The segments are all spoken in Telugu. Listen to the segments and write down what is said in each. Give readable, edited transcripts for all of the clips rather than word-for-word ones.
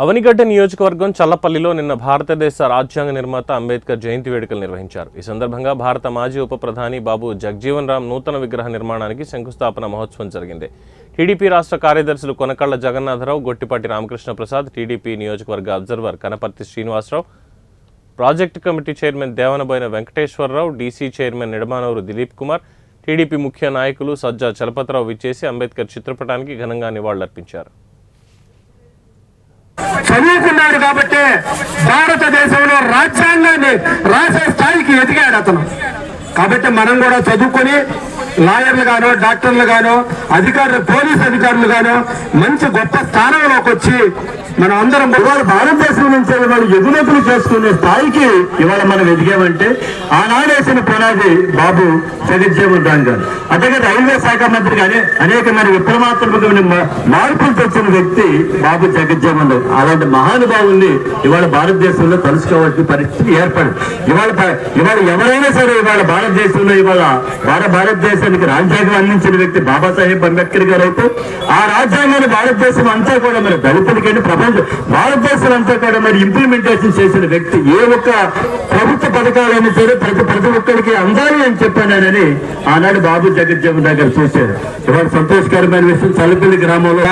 అవనిగడ్డ నియోజకవర్గం చల్లపల్లిలో నిన్న భారతదేశ రాజ్యాంగ నిర్మాత అంబేద్కర్ జయంతి వేడుకలు నిర్వహించారు. ఈ సందర్భంగా భారత మాజీ ఉప ప్రధాని బాబు జగజీవన్ రామ్ నూతన విగ్రహ నిర్మాణానికి శంకుస్థాపన మహోత్సవం జరిగింది. టీడీపీ రాష్ట్ర కార్యదర్శులు కొనకళ్ళ జగన్నాథరావు, గొట్టిపాటి రామకృష్ణ ప్రసాద్, టీడీపీ నియోజకవర్గ observer Kanaparthi Srinivasarao, project committee chairman Devanaboina Venkateswararao, DC chairman Nidamanuru Dilip Kumar, TDP ముఖ్య నాయకులు సజ్జా చలపతిరావు విచ్చేసి అంబేద్కర్ చిత్రపటానికి ఘనంగా నివాళులర్పించారు. చదువుకున్నాడు కాబట్టి భారతదేశంలో రాజ్యాంగాన్ని రాసే స్థాయికి ఎదిగాడు అతను. కాబట్టి మనం కూడా చదువుకొని లాయర్లు గానో, డాక్టర్లు గానో, అధికారులు, పోలీస్ అధికారులు గానో మంచి గొప్ప స్థానంలోకి వచ్చి మనం అందరం ఇవాళ భారతదేశం నుంచి వాళ్ళు ఎగుమతులు చేసుకునే స్థాయికి ఇవాళ మనం ఎదిగామంటే ఆనాడేసిన పునాది బాబు జగజ్జీవన్ రామ్ గారు. అట్లాగే రైల్వే శాఖ మంత్రిగా అనేకమైన విప్లవాత్మకమైన మార్పులు తెచ్చిన వ్యక్తి బాబు జగజ్జీవన్ రామ్. అలాంటి మహానుభావుల్ని ఇవాళ భారతదేశంలో కలుసుకోవాల్సిన పరిస్థితి ఏర్పడింది. ఇవాళ ఎవరైనా సరే ఇవాళ భారతదేశంలో ఇవాళ భారతదేశానికి రాజ్యాంగం అందించిన వ్యక్తి బాబాసాహెబ్ అంబేద్కర్ గారు అయితే ఆ రాజ్యాంగాన్ని భారతదేశం అంతా కూడా మరి దళితులకంటే భారతదేశం అంతా కూడా మరి ఇంప్లిమెంటేషన్ చేసిన వ్యక్తి. ఏ ఒక్క ప్రభుత్వ పథకాలైనా సరే ప్రతి ఒక్కరికి అందాలి అని చెప్పానని ఆనాడు బాబు జగజ్జీవన్ రామ్ గారు చూశారు. ఇవాళ సంతోషకరమైన విషయం, చల్లపల్లి గ్రామంలో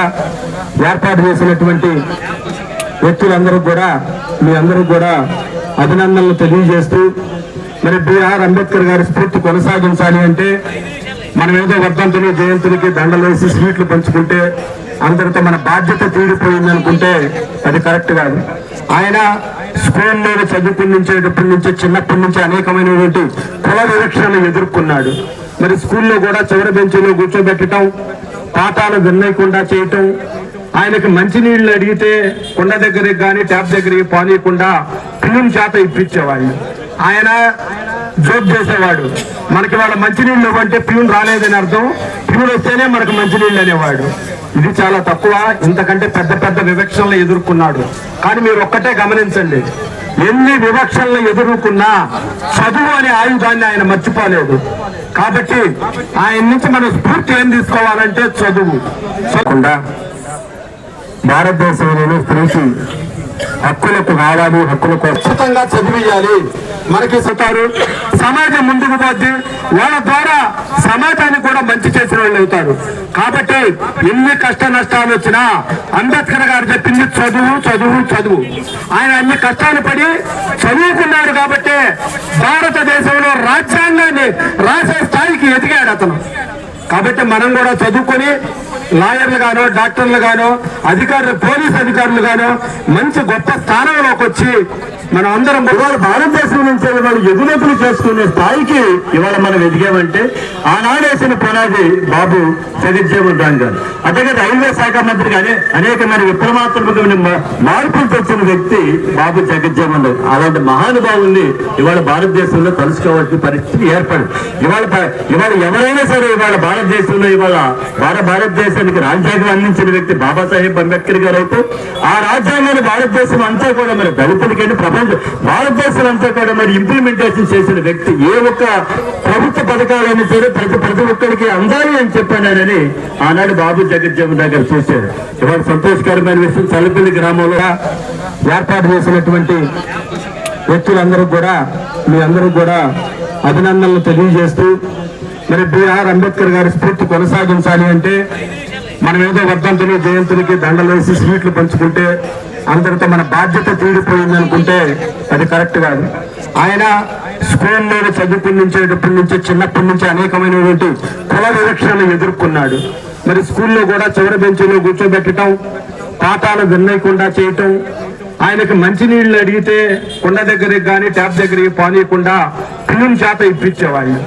ఏర్పాటు చేసినటువంటి వ్యక్తులందరూ కూడా మీ అందరూ కూడా అభినందనలు తెలియజేస్తూ మరి బిఆర్ అంబేద్కర్ గారి స్ఫూర్తి కొనసాగించాలి అంటే మనం ఏదో వర్ధంతులు, జయంతులకి దండలు వేసి స్వీట్లు పంచుకుంటే అందరితో మన బాధ్యత తీరిపోయింది అనుకుంటే అది కరెక్ట్ కాదు. ఆయన స్కూల్లో చదువుకునేటప్పటి నుంచి చిన్నప్పటి నుంచి అనేకమైనటువంటి కుల వివక్షను ఎదుర్కొన్నాడు. మరి స్కూల్లో కూడా చివరి బెంచీలో కూర్చోబెట్టడం, పాఠాలు వినకుండా చేయటం, ఆయనకి మంచినీళ్ళు అడిగితే కొండ దగ్గరికి కానీ ట్యాప్ దగ్గరికి పానీయకుండా పిల్లుని చేత ఇప్పించేవాళ్ళు. ఆయన జోక్ చేసేవాడు, మనకి వాళ్ళ మంచినీళ్ళు ఇవ్వంటే ప్యూన్ రాలేదని అర్థం, ప్యూన్ వస్తేనే మనకు మంచినీళ్ళు అనేవాడు. ఇది చాలా తక్కువ. ఇంతకంటే పెద్ద పెద్ద వివక్షలను ఎదుర్కొన్నాడు. కానీ మీరు ఒక్కటే గమనించండి, ఎన్ని వివక్షలను ఎదుర్కొన్నా చదువు అనే ఆయుధాన్ని ఆయన మర్చిపోలేదు. కాబట్టి ఆయన నుంచి మనం స్ఫూర్తి ఏం తీసుకోవాలంటే చదువు. భారతదేశంలోని స్త్రీకి హక్కులకు కావాలి, హక్కులకు ఖచ్చితంగా చదివియాలి. మనకి సుతారు సమాజం ముందుకు పోద్ది, వాళ్ళ ద్వారా సమాజానికి కూడా మంచి చేసిన వాళ్ళు అవుతారు. కాబట్టి ఎన్ని కష్ట నష్టాలు వచ్చినా అంబేద్కర్ గారు చెప్పింది చదువు చదువు చదువు. ఆయన అన్ని కష్టాలు పడి చదువుకున్నాడు కాబట్టి భారతదేశంలో రాజ్యాంగాన్ని రాసే స్థాయికి ఎదిగాడు అతను. కాబట్టి మనం కూడా చదువుకొని లాయర్లు గానో, డాక్టర్లు గానో, అధికారులు, పోలీస్ అధికారులు గానో మంచి గొప్ప స్థానంలోకి వచ్చి మనం అందరం ఇవాళ భారతదేశం నుంచి వాళ్ళు ఎగుమతులు చేసుకునే స్థాయికి ఇవాళ మనం ఎదిగామంటే ఆనాడేసిన పునాది బాబు జగజ్జీవన్ రామ్ గారు. అట్లాగే రైల్వే శాఖ మంత్రిగా అనేకమైన విప్లవాత్మకమైన మార్పులు తెచ్చిన వ్యక్తి బాబు జగజ్జీవన్ రామ్. అలాంటి మహానుభావుల్ని ఇవాళ భారతదేశంలో కలుసుకోవాల్సిన పరిస్థితి ఏర్పడింది. ఇవాళ ఎవరైనా సరే ఇవాళ భారతదేశంలో ఇవాళ భారతదేశానికి రాజ్యాంగం అందించిన వ్యక్తి బాబాసాహెబ్ అంబేద్కర్ గారు అయితే ఆ రాజ్యాంగాన్ని భారతదేశం అంతా కూడా మరి దళితులకంటే భారతదేశం అంతా కూడా మరి ఇంప్లిమెంటేషన్ చేసిన వ్యక్తి. ఏ ఒక్క ప్రభుత్వ పథకాలైనా సరే ప్రతి ఒక్కరికి అందాలి అని చెప్పానని ఆనాడు బాబు జగజ్జీవన్ రామ్ గారు చూశారు. ఇవాళ సంతోషకరమైన విషయం, చల్లపల్లి గ్రామంలో ఏర్పాటు చేసినటువంటి వ్యక్తులందరూ కూడా మీ అందరూ కూడా అభినందనలు తెలియజేస్తూ మరి బిఆర్ అంబేద్కర్ గారి స్ఫూర్తి కొనసాగించాలి అంటే మనం ఏదో వర్ధంతులు, జయంతులకి దండలు వేసి స్వీట్లు పంచుకుంటే అందరితో మన బాధ్యత తీరిపోయింది అనుకుంటే అది కరెక్ట్ కాదు. ఆయన స్కూల్లో చదువుకునేటప్పటి నుంచి చిన్నప్పటి నుంచి అనేకమైనటువంటి కుల వివక్షను ఎదుర్కొన్నాడు. మరి స్కూల్లో కూడా చివరి బెంచీలో కూర్చోబెట్టడం, పాఠాలు వినకుండా చేయటం, ఆయనకి మంచినీళ్ళు అడిగితే కొండ దగ్గరికి కానీ ట్యాప్ దగ్గరికి పానీయకుండా పిల్లుని చేత ఇప్పించేవాళ్ళు.